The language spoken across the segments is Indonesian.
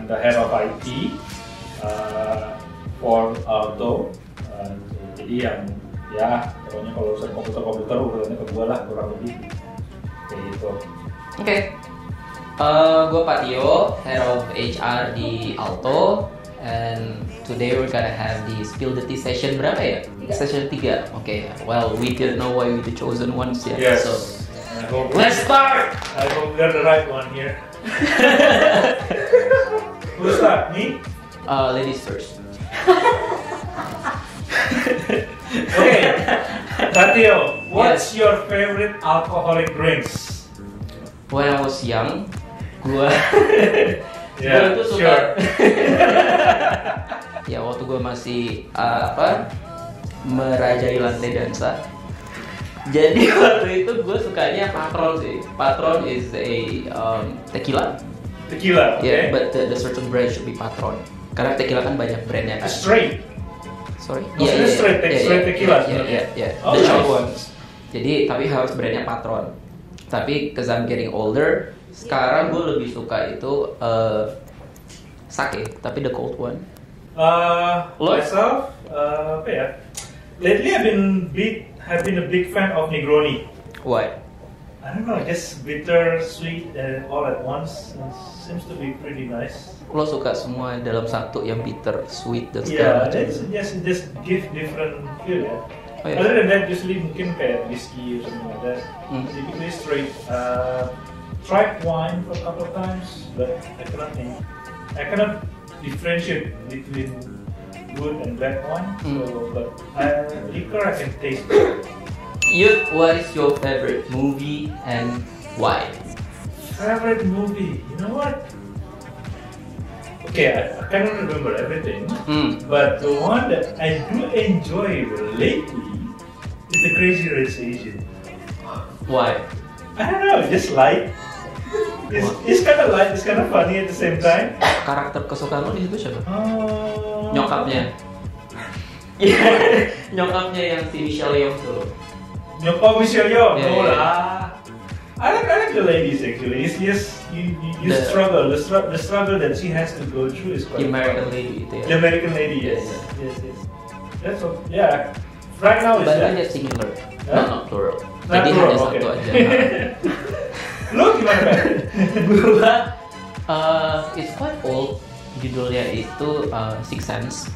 the head of IT for Alto. Jadi yang ya pokoknya kalau urusan komputer urusannya ke gue lah kurang lebih kayak gitu. Oke. Gue Pak Tio, head of HR di Alto, and today we're gonna have the Spill the Tea session berapa ya? Session 3. Okay. Well, we didn't know why we the chosen ones yet. Yes. So let's start. I hope we're the right one here. Who's start? Me? Ladies first. Okay, Tio, what's your favorite alcoholic drinks? When I was young, gue Yeah, tuh suka. sure. Ya waktu gue masih merajai lantai dansa. Jadi waktu itu gue sukanya Patron sih. Patron is a tequila. Tequila, okay. Yeah, but the certain brand should be Patron. Karena tequila kan banyak brandnya kan. Straight. Sorry. Maksudnya straight tequila sebenarnya. Yeah. Oh, The short nice. ones. Jadi tapi harus brandnya Patron. Tapi cause I'm getting older, sekarang gue lebih suka itu sake, tapi the cold one. Myself, apa ya? Lately I've been a big fan of Negroni. Why? I don't know, just bitter, sweet, all at once. Seems to be pretty nice. Lo suka semua dalam satu yang bitter, sweet dan Yeah, segala macam. just give different feel ya. Oh, yeah. Other than that, usually mungkin kayak whiskey or something like that. Typically straight. Tried wine for a couple of times, but I cannot differentiate between good and bad wine. So, but liquor I can taste. What is your favorite movie and why? Favorite movie? You know what? Okay, I cannot remember everything, but the one that I do enjoy lately is The Crazy Rich Asian. Why? I don't know, just light. It's kind of light, it's kind of funny at the same time. Karakter kesukaan lo di situ siapa? Oh, Nyokapnya. Nyokapnya yang si Michelle Yeoh tuh. Nyokap Michelle Yeoh, Yeah, no yeah. lah. I like the ladies actually. It's just you struggle. The struggle that she has to go through is quite The American fun. Lady itu ya. The American lady, yes. Yeah, Yes. That's all. Yeah. Right now is But that. aja singular, Huh? not plural. Not Jadi plural, hanya okay. satu aja. Lo gimana kan? Gua, it's quite old. Judulnya itu Sixth Sense.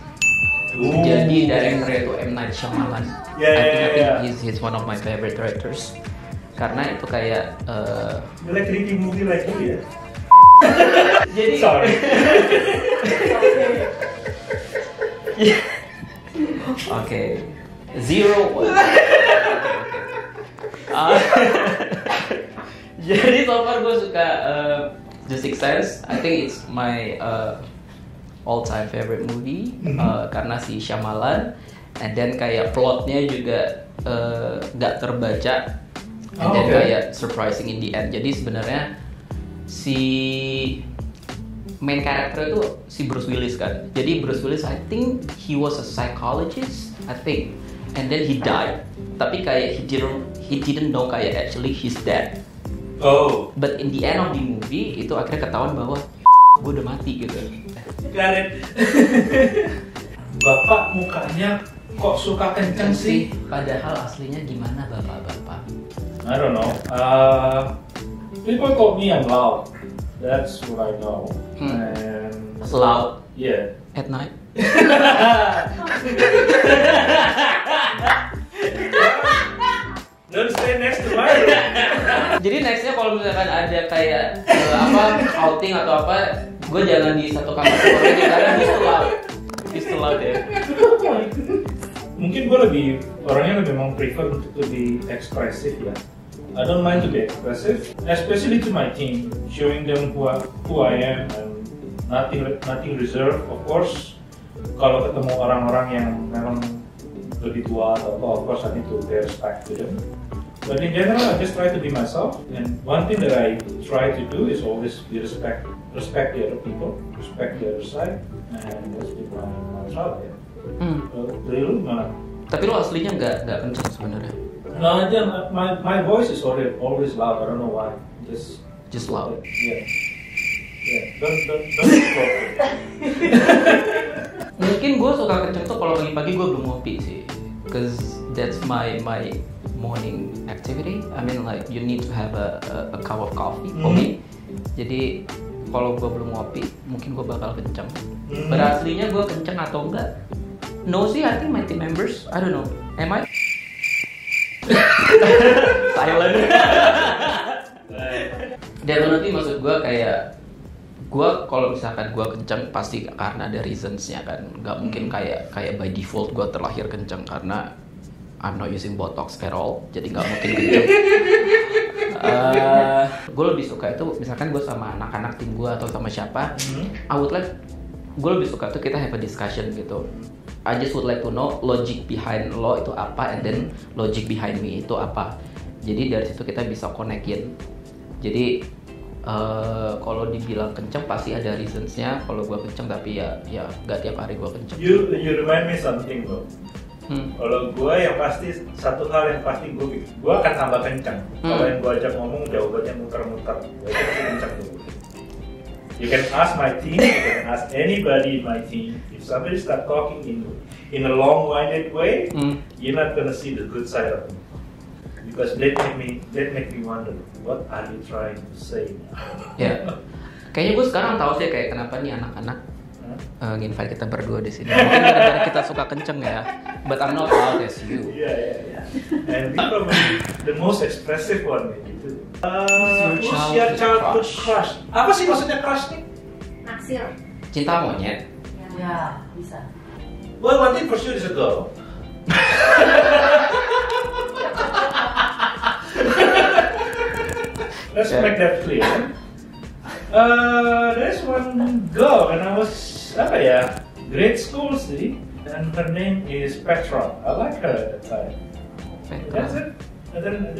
Jadi directornya itu M. Night Shyamalan. I think he's one of my favorite directors. Karena itu kayak You like creepy movie like you ya? jadi Sorry. Oke. Zero one. Jadi so far gue suka The Sixth Sense. I think it's my all-time favorite movie karena si Shyamalan, and then kayak plotnya juga nggak terbaca, and then kayak surprising in the end. Jadi sebenarnya si main character itu si Bruce Willis kan. Jadi Bruce Willis, I think he was a psychologist, I think, and then he died. Tapi kayak he didn't know kayak actually he's dead. Oh. But in the end of the movie itu akhirnya ketahuan bahwa gue udah mati gitu. Got it. Bapak mukanya kok suka kenceng sih? Padahal aslinya gimana bapak-bapak? I don't know. People told me I'm loud. That's what I know. And Loud yeah. at night. Don't stay next to my room. Jadi nextnya kalau misalkan ada kayak outing atau apa, gue jangan di satu kamar sama dia karena he's too loud ya. Mungkin gue orangnya memang prefer untuk lebih ekspresif ya. I don't mind to be expressive, especially to my team, showing them who I am and nothing reserved. Of course, kalau ketemu orang-orang yang memang lebih tua atau apa, of course I need to pay respect to them. But in general, I just try to be myself. And one thing that I try to do is always be respect the other people, respect the other side, and just be myself. Ya. Dari lu gimana? Tapi lo aslinya nggak kenceng sebenarnya. No, my voice is always loud. I don't know why. Just loud. Yeah. Yeah, don't explore. Mungkin gue suka kenceng tuh kalau pagi-pagi gue belum ngopi sih, cause that's my morning activity. I mean like you need to have a cup of coffee for me. Jadi kalau gue belum ngopi, mungkin gue bakal kenceng. Beraslinya gue kenceng atau enggak? No sih, I think my team members, I don't know. Am I? Silent. Definitely maksud gue kayak gue kalau misalkan gue kenceng pasti karena ada reasonsnya kan, nggak mungkin kayak by default gue terlahir kenceng karena I'm not using botox at all, jadi nggak mungkin kenceng. Gue lebih suka itu misalkan gue sama anak-anak tim gue atau sama siapa, gue lebih suka tuh kita have a discussion gitu. I just would like to know logic behind lo itu apa, and then logic behind me itu apa. Jadi dari situ kita bisa connectin. Jadi kalau dibilang kenceng pasti ada reasonsnya. Kalau gue kenceng tapi ya nggak tiap hari gue kenceng. You remind me something bro. Kalau gue yang pasti satu hal yang pasti gue akan tambah kenceng. Kalau yang gue ajak ngomong jawabannya muter-muter, gue pasti kenceng dulu. You can ask my team, you can ask anybody in my team. If somebody start talking in a long-winded way, you're not gonna see the good side of me. Because that make me wonder, what are you trying to say? Ya, kayaknya gue sekarang tahu sih kayak kenapa nih anak-anak nginvite kita berdua di sini. Mungkin gara-gara kita suka kenceng ya. But I'm not loud as you. Yeah. And we probably the most expressive one gitu. Who's your childhood crush? Apa sih maksudnya crush nih? Naksir. Cinta monyet. Ya, bisa. Well, one thing for sure is a girl. Let's make that clear. There's one girl when I was grade school sih, and her name is Petra. I like her at that time. That's it. And then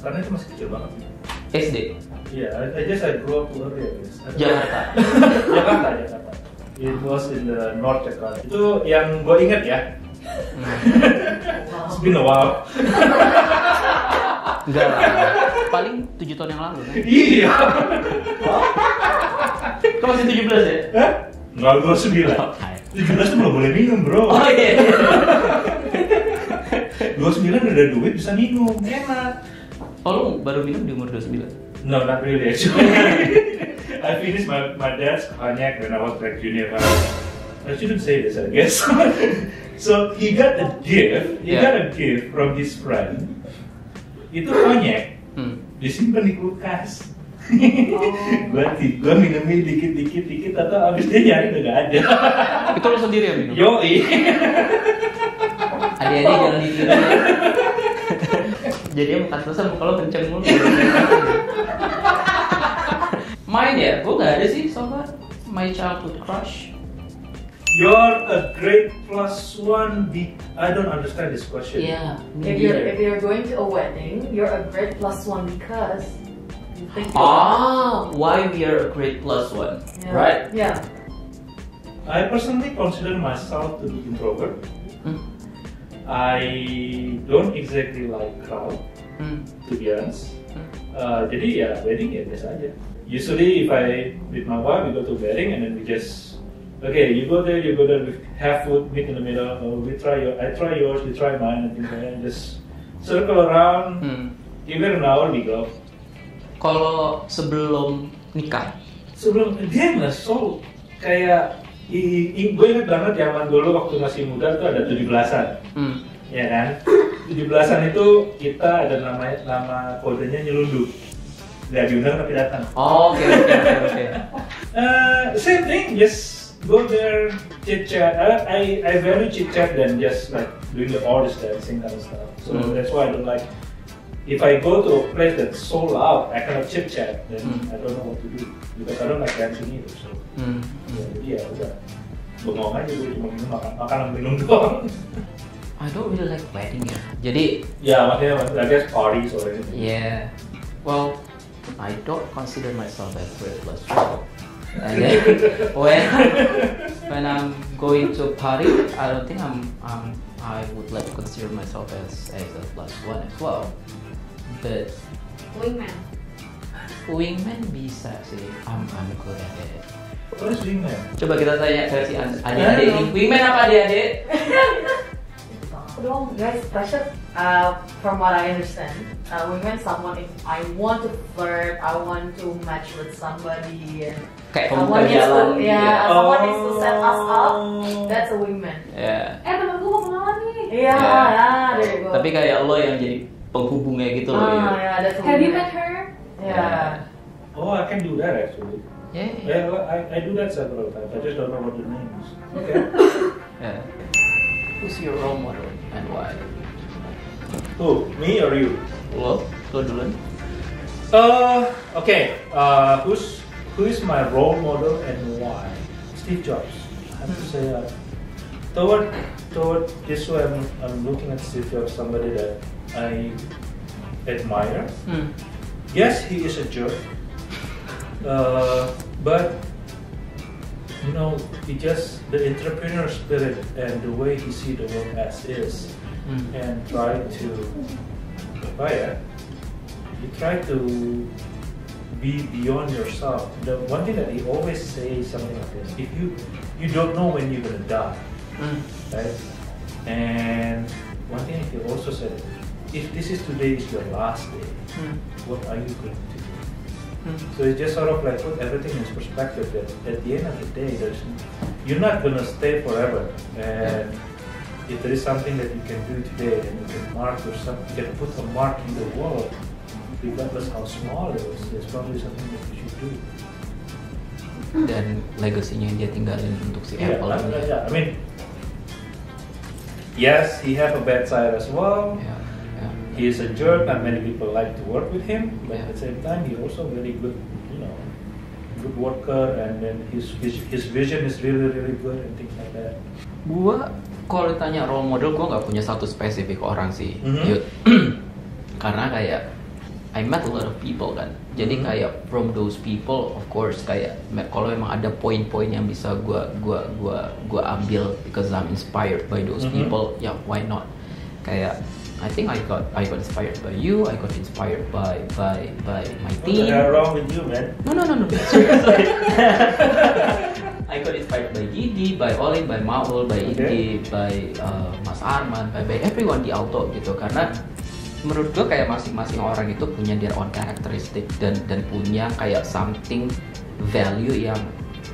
karena itu masih kecil banget. SD. Yeah, I grew up earlier. Jakarta. Jakarta. It was in the North Jakarta. Itu yang gue inget ya. It's been a while. Enggak lah, paling 7 tahun yang lalu kan? Iya. Kau masih 17 ya? Hah? Enggak, gue 9. 17 tuh belum boleh minum bro. Oh iya. 29 udah ada duit bisa minum, enak. Oh lu baru minum di umur 29? No, not really actually. I finished my dad's cognac when I was like junior high. I shouldn't say this, I guess. So he got a gift. Got a gift from his friend. Itu cognac. Disimpan di kulkas. Gua minumnya dikit atau abis dia nyari udah gak ada. Itu lo sendiri yang minum? Yoi. Adik-adik jangan ditiru ya. Jadi bukan terusan kalau kenceng mulu. Main ya? Gue gak ada sih sobat. My childhood crush. You're a grade +1 I don't understand this question. Yeah. If you're going to a wedding, you're a grade +1 because you think why we are a grade +1, yeah. right? Yeah. I personally consider myself to be introvert. I don't exactly like crowd, to be honest. Jadi ya wedding ya biasa aja. Usually if I with my wife we go to wedding and then we just you go there, we have food, meet in the middle, I try yours, you try mine, and things like that. Just circle around, give it an hour, we go. Kalau sebelum nikah? Sebelum, dia nge-soul kayak, gue inget banget zaman dulu waktu masih muda tuh ada 17-an. Ya kan? 17-an itu kita ada nama kodenya nyelundup. Gak diundang tapi datang. Oh, oke. Same thing, just go there, chit chat. I value chit chat than just like doing the orders dancing kind of stuff. So that's why I don't like. If I go to a place that's so loud, I cannot chit chat. Then I don't know what to do because I don't like dancing either. So ya udah, bengong aja gue cuma minum doang. I don't really like wedding ya. Jadi ya makanya I guess parties or anything. Yeah. Well, I don't consider myself as grade +1. And then when I'm going to party, I don't think I would like to consider myself as a +1 as well. But Wingman. Wingman bisa sih. I'm good at it. What is wingman? Coba kita tanya ke si adik-adik nih. Wingman apa adik-adik? Well, guys, pressure. From what I understand, wingman someone if I want to flirt, I want to match with somebody, and Kayak someone pembuka needs jalan to, gitu yeah, ya. someone needs to set us up. Oh. That's a wingman. Ya. Temen gue mau kenalan nih. Iya, Yeah. yeah, there you go. Tapi kayak lo yang jadi penghubungnya gitu loh. Ya. yeah, that's a Have you wingman. met her? Yeah. Oh, I can do that actually. Yeah. Yeah, I do that several times. I just don't know what the name is. Okay. Yeah. Who's your role model and why? Who? Me or you? Lo duluan. Okay. Who is my role model and why? Steve Jobs. I have to say, toward this way, I'm looking at Steve Jobs, somebody that I admire. Yes, he is a jerk, but you know, the entrepreneur spirit and the way he see the world as is, and try to, you try to be beyond yourself. The one thing that he always says something like this: if you don't know when you're gonna die, right? And one thing he also said, if this is today is your last day, what are you going to do? So it's just sort of like put everything in perspective that at the end of the day, you're not gonna stay forever. And if there is something that you can do today, and you can mark yourself, you can put a mark in the world, regardless how small it is, there's probably something that you should do. Dan legasinya yang dia tinggalin untuk si Yeah, Apple ini. I mean, yes, he have a bad side as well. Yeah. He is a jerk, and many people like to work with him. But Yeah. at the same time, he also very good, good worker, and then his vision is really good and things like that. Gua kalau ditanya role model, gua nggak punya satu spesifik orang sih, Yud. Karena kayak I met a lot of people kan. Jadi kayak from those people, of course kayak kalau memang ada poin-poin yang bisa gua ambil because I'm inspired by those people, ya why not? Kayak I think I got inspired by you. I got inspired by my team. What the hell wrong with you, man? No. Seriously. I got inspired by Didi, by Oli, by Maul, by Indi, by Mas Arman, by everyone di Auto gitu. Karena menurut gue kayak masing-masing orang itu punya their own characteristic dan punya kayak something value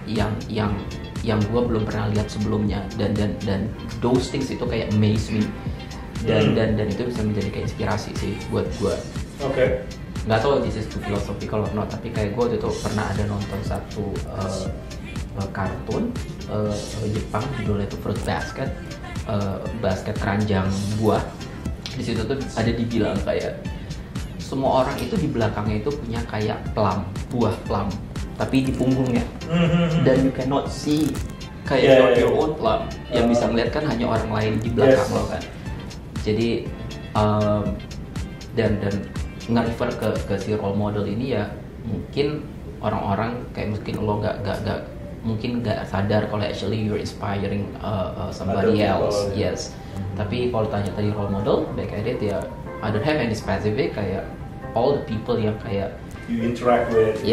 yang gue belum pernah lihat sebelumnya dan those things itu kayak amaze me. Dan itu bisa menjadi kayak inspirasi sih buat gue. Okay. Nggak tahu this is too philosophical or not, tapi kayak gue waktu itu pernah ada nonton satu kartun Jepang, judulnya itu Fruit Basket, basket keranjang buah. Di situ tuh ada dibilang kayak semua orang itu di belakangnya itu punya kayak buah plum, tapi di punggungnya, dan you cannot see kayak your own plum. Yang bisa melihat kan hanya orang lain di belakang lo kan. Jadi dan nge-refer ke si role model ini ya, mungkin orang-orang kayak mungkin lo nggak sadar kalau actually you're inspiring somebody else. Yes. Tapi kalau tanya tadi role model, baik edit ya, I don't have any specific, kayak all the people yang kayak you interact with,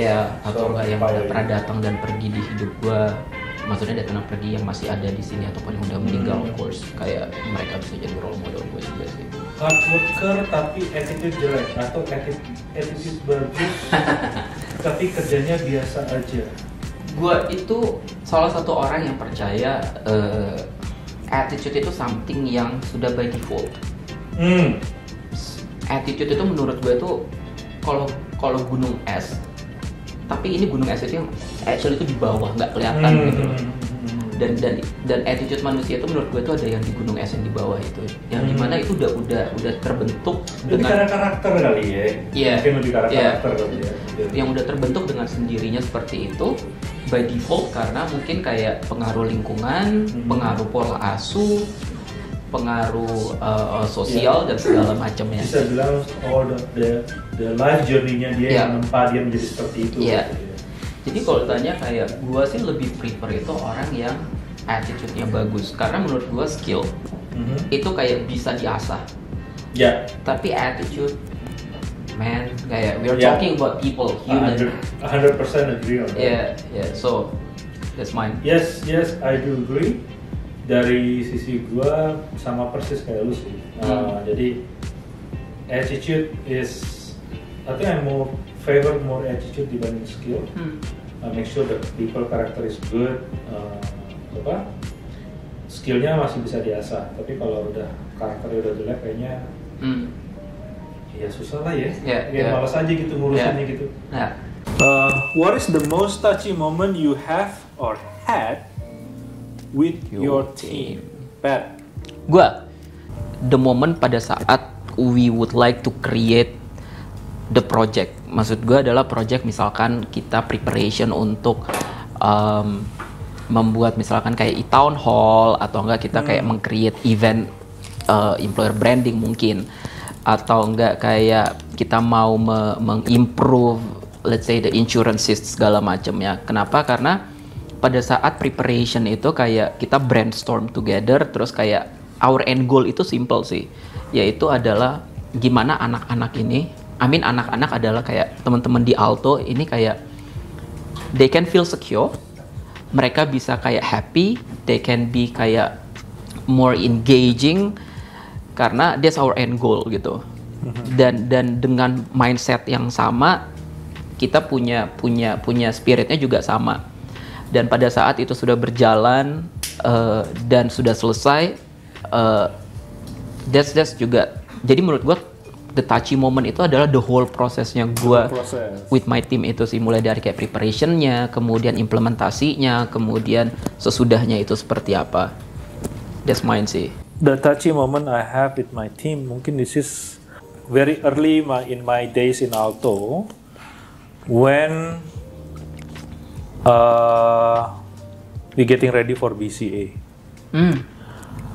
atau enggak yang udah pernah datang dan pergi di hidup gua. Maksudnya datang dan pergi yang masih ada di sini ataupun yang udah meninggal, of course, kayak mereka bisa jadi role model gue juga sih. Hard worker tapi attitude jelek, atau attitude bagus tapi kerjanya biasa aja. Gue itu salah satu orang yang percaya attitude itu something yang sudah by default. Attitude itu menurut gue tuh kalau gunung es, tapi ini gunung es itu yang actually itu di bawah, nggak kelihatan gitu. Dan attitude manusia itu menurut gue tuh ada yang di gunung es yang di bawah itu, yang dimana itu udah terbentuk dengan karakter kali ya. Iya. Mungkin lebih karakter kali ya. Yang udah terbentuk dengan sendirinya seperti itu by default, karena mungkin kayak pengaruh lingkungan, pengaruh pola asuh, pengaruh sosial dan segala macamnya. Bisa bilang the life journey-nya dia yang menempa dia menjadi seperti itu. Iya. Jadi kalau tanya kayak gue sih lebih prefer itu orang yang attitude-nya bagus, karena menurut gue skill itu kayak bisa diasah. Ya. Tapi attitude man. Kayak we're Yeah. talking about people, human. 100% agree on that. Yeah. So that's mine. Yes, I do agree. Dari sisi gua sama persis kayak lu sih. Jadi attitude is, I think I favor more attitude dibanding skill. Make sure that people character is good. Skillnya masih bisa diasah, tapi kalau udah karakternya udah jelek kayaknya ya susah lah ya. Malas aja gitu ngurusinnya gitu. What is the most touchy moment you have or had with your team? Pat. Gua, the moment pada saat we would like to create the project. Maksud gua adalah project misalkan kita preparation untuk membuat misalkan kayak town hall atau enggak kita kayak meng-create event employer branding mungkin, atau enggak kayak kita mau meng-improve let's say the insurance segala macam ya. Kenapa? Karena pada saat preparation itu kayak kita brainstorm together, terus kayak our end goal itu simple sih, yaitu adalah gimana anak-anak ini, anak-anak adalah kayak teman-teman di Alto ini kayak they can feel secure, mereka bisa kayak happy, they can be kayak more engaging, karena that's our end goal gitu. Dan dengan mindset yang sama, kita punya spiritnya juga sama. Dan pada saat itu sudah berjalan dan sudah selesai, that's juga. Jadi menurut gue the touchy moment itu adalah the whole prosesnya gue with my team itu sih, mulai dari kayak preparationnya, kemudian implementasinya, kemudian sesudahnya itu seperti apa. That's mine sih. The touchy moment I have with my team, mungkin this is very early in my days in Alto, when we getting ready for BCA.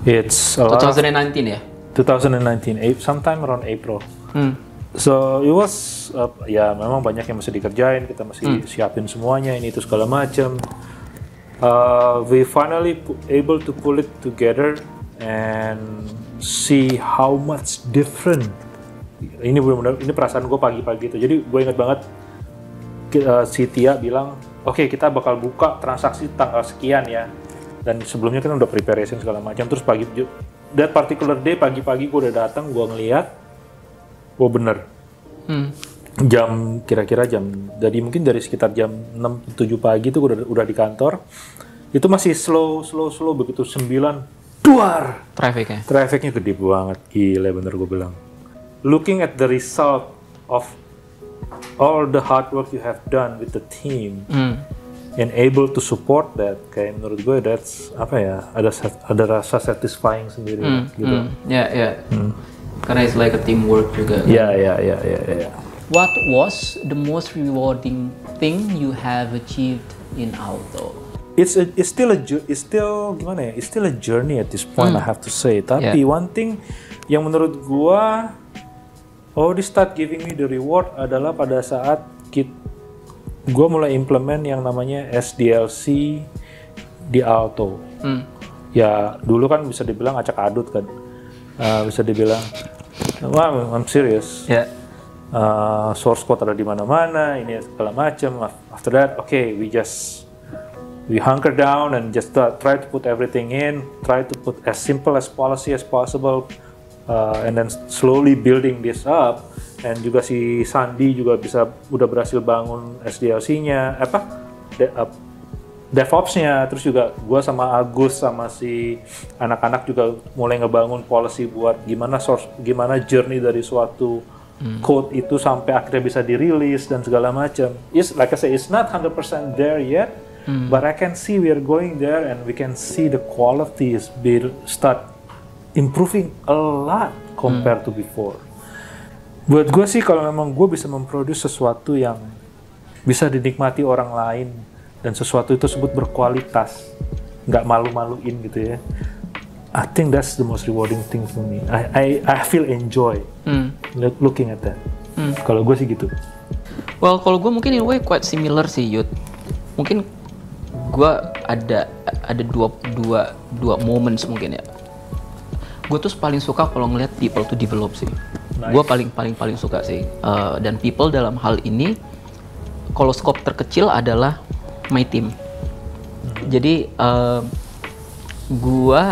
It's 2019 ya? 2019, sometime around April. So it was ya memang banyak yang mesti dikerjain, kita mesti siapin semuanya ini itu segala macam. We finally able to pull it together and see how much different. Ini benar-benar, ini perasaan gue pagi-pagi itu. Jadi gue ingat banget si Tia bilang, oke, kita bakal buka transaksi tanggal sekian ya. Dan sebelumnya kan udah preparation segala macam. Terus pagi, that particular day pagi-pagi gue udah datang, gue ngeliat, bener. Kira-kira jam, jadi mungkin dari sekitar jam 6-7 pagi itu gue udah di kantor. Itu masih slow, begitu 9, duar. Trafficnya gede banget, gila bener gue bilang. Looking at the result of all the hard work you have done with the team and able to support that, kayak menurut gue that's apa ya, ada rasa satisfying sendiri gitu. Karena it's like a teamwork juga. Ya. What was the most rewarding thing you have achieved in Alto? It's still gimana ya? It's still a journey at this point, I have to say. Tapi one thing yang menurut gue they start giving me the reward adalah pada saat gue mulai implement yang namanya SDLC di Alto. Ya dulu kan bisa dibilang acak adut kan, bisa dibilang, wah I'm serious. Source code ada di mana-mana, ini segala macam. After that, okay, we hunker down and just try to put everything in, try to put as simple as policy as possible. And then slowly building this up. And juga si Sandi juga udah berhasil bangun SDLC-nya, DevOps-nya. Terus juga gue sama Agus sama si anak-anak juga mulai ngebangun policy buat gimana journey dari suatu code itu sampai akhirnya bisa dirilis dan segala macam. Like I say, it's not 100% there yet, but I can see we are going there and we can see the quality is start improving a lot compared to before. Buat gue sih, kalau memang gue bisa memproduce sesuatu yang bisa dinikmati orang lain dan sesuatu itu tersebut berkualitas, nggak malu-maluin gitu ya, I think that's the most rewarding thing for me. I feel enjoy looking at that. Kalau gue sih gitu. Well, kalau gue mungkin in a way quite similar sih, Yud. Mungkin gue ada dua moments mungkin ya. Gue tuh paling suka kalau ngeliat people to develop sih. Nice. Gue paling suka sih. Dan people dalam hal ini, kalau scope terkecil adalah my team. Jadi gue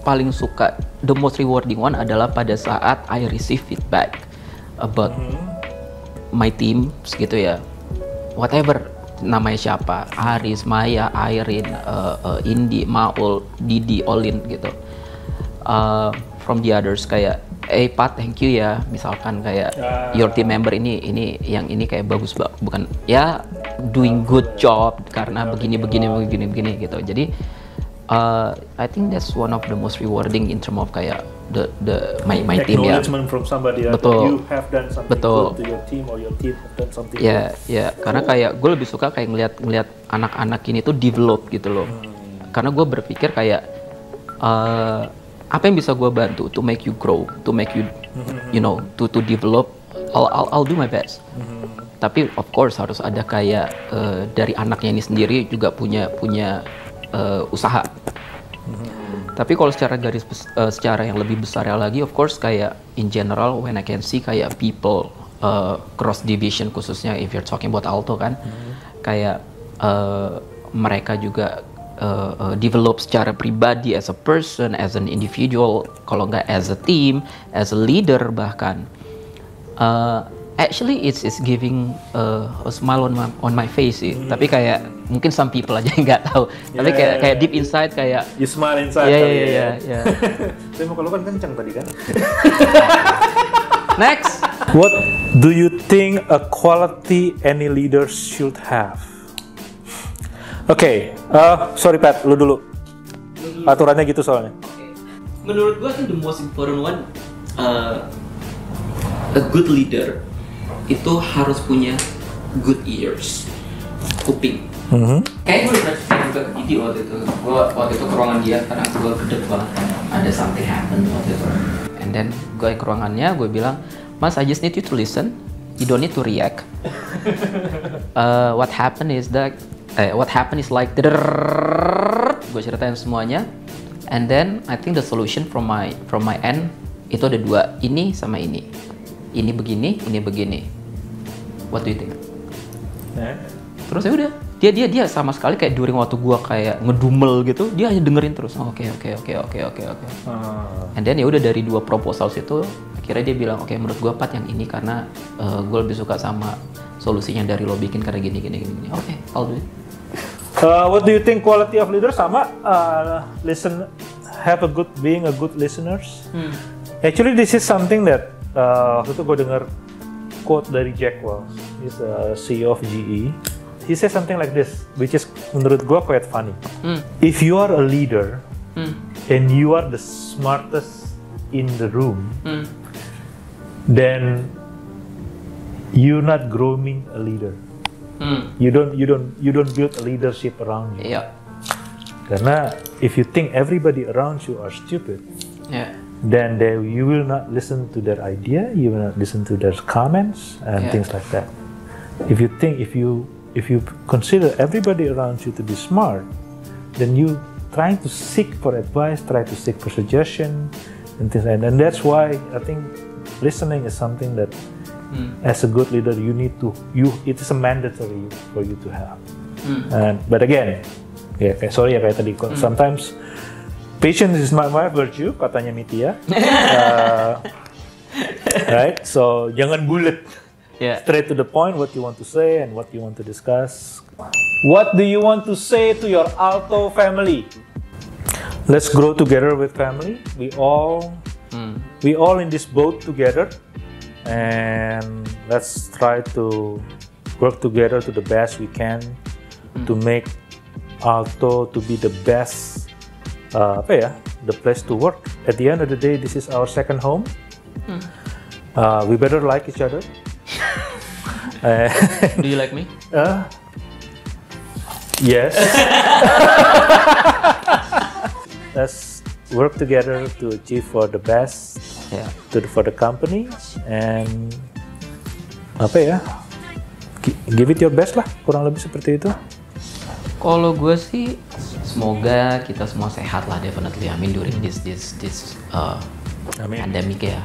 paling suka, the most rewarding one adalah pada saat I receive feedback about my team, gitu ya. Whatever namanya siapa, Aris, Maya, Irene, Indi, Maul, Didi, Olin gitu. From the others kayak, Pat, thank you ya. Misalkan kayak your team member ini yang ini kayak bagus, bukan ya, doing good job karena begini gitu. Jadi I think that's one of the most rewarding in terms of kayak my team ya. Acknowledgement from somebody that Betul. you have done something Betul. good to your team or your team have done something Ya, ya, karena kayak gue lebih suka kayak ngeliat anak-anak ini tuh develop gitu loh. Karena gue berpikir kayak apa yang bisa gue bantu to make you grow, to make you, you know, to develop. I'll do my best. Tapi of course harus ada kayak dari anaknya ini sendiri juga punya usaha. Tapi kalau secara yang lebih besar lagi, of course kayak in general when I can see kayak people cross division, khususnya if you're talking about Alto kan, kayak mereka juga develop secara pribadi as a person, as an individual, kalau nggak as a team, as a leader bahkan. Actually it's giving a smile on my face sih. Tapi kayak mungkin some people aja nggak tahu. Tapi kayak deep inside kayak you smile inside. Iya. Tapi muka lu kan kencang tadi kan. Next. What do you think a quality any leader should have? Oke, sorry Pat, lu dulu. Aturannya gitu soalnya. Menurut gua the most important one, a good leader itu harus punya good ears, kuping. Kayak gue udah pernah juga ke Didi waktu itu ke ruangan dia karena gue gede banget kan, ada something happen waktu itu. And then gue ke ruangannya, gue bilang, Mas, I just need you to listen, you don't need to react. What happened is like, gue ceritain semuanya. And then I think the solution from my end itu ada dua, ini sama ini. Ini begini. What do you think? Terus ya udah, dia sama sekali kayak during waktu gua kayak ngedumel gitu, dia hanya dengerin terus. Oke. And then ya udah dari dua proposal itu, akhirnya dia bilang, oke, menurut gua Pat yang ini karena gua lebih suka sama solusinya dari lo bikin karena gini. Oke, I'll do it. What do you think quality of leader sama? Being a good listeners. Actually, this is something that waktu itu gue dengar quote dari Jack Welch, he's a CEO of GE. He says something like this, which is menurut gue quite funny. If you are a leader and you are the smartest in the room, then you're not grooming a leader. You don't build a leadership around you. Iya. Karena if you think everybody around you are stupid, then you will not listen to their idea, you will not listen to their comments and things like that. If you consider everybody around you to be smart, then you trying to seek for advice, try to seek for suggestion and things like that. And that's why I think listening is something that as a good leader it is a mandatory for you to have. But again, kayak tadi, sometimes patience is my virtue, katanya Mitya. Right? So, jangan bulat. Straight to the point, what you want to say and what you want to discuss. What do you want to say to your Alto family? Let's grow together with family. We all in this boat together. And let's try to work together to the best we can to make Alto to be the best the place to work. At the end of the day, this is our second home. We better like each other. Do you like me? Yes. Let's work together to achieve for the best for the company and give it your best lah, kurang lebih seperti itu. Kalau gue sih semoga kita semua sehat lah, definitely. I mean during this pandemic ya.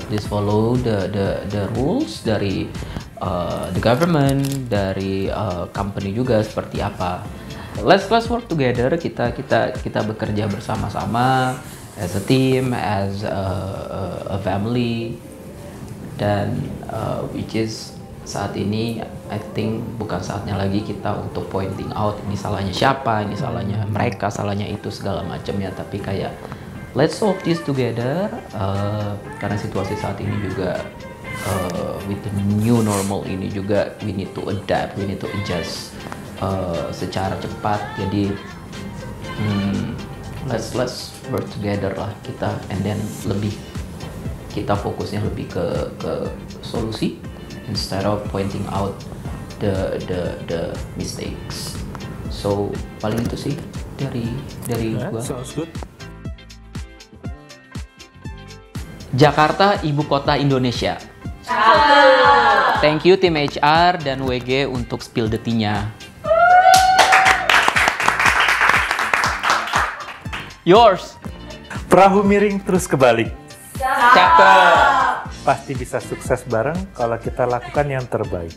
Please follow the rules dari the government, dari company juga seperti apa. Let's work together. Kita bekerja bersama-sama as a team, as a family, dan which is saat ini I think bukan saatnya lagi kita untuk pointing out ini salahnya siapa, ini salahnya mereka, salahnya itu segala macamnya, tapi kayak let's solve this together, karena situasi saat ini juga with the new normal ini juga we need to adapt, we need to adjust secara cepat. Jadi let's work together lah kita, and then kita fokusnya lebih ke solusi instead of pointing out the mistakes. So paling itu sih dari gua. Sounds good. Jakarta ibu kota Indonesia. Thank you tim HR dan WG untuk spill the tea-nya. Yours. Perahu miring terus kebalik. Cakep. Pasti bisa sukses bareng kalau kita lakukan yang terbaik.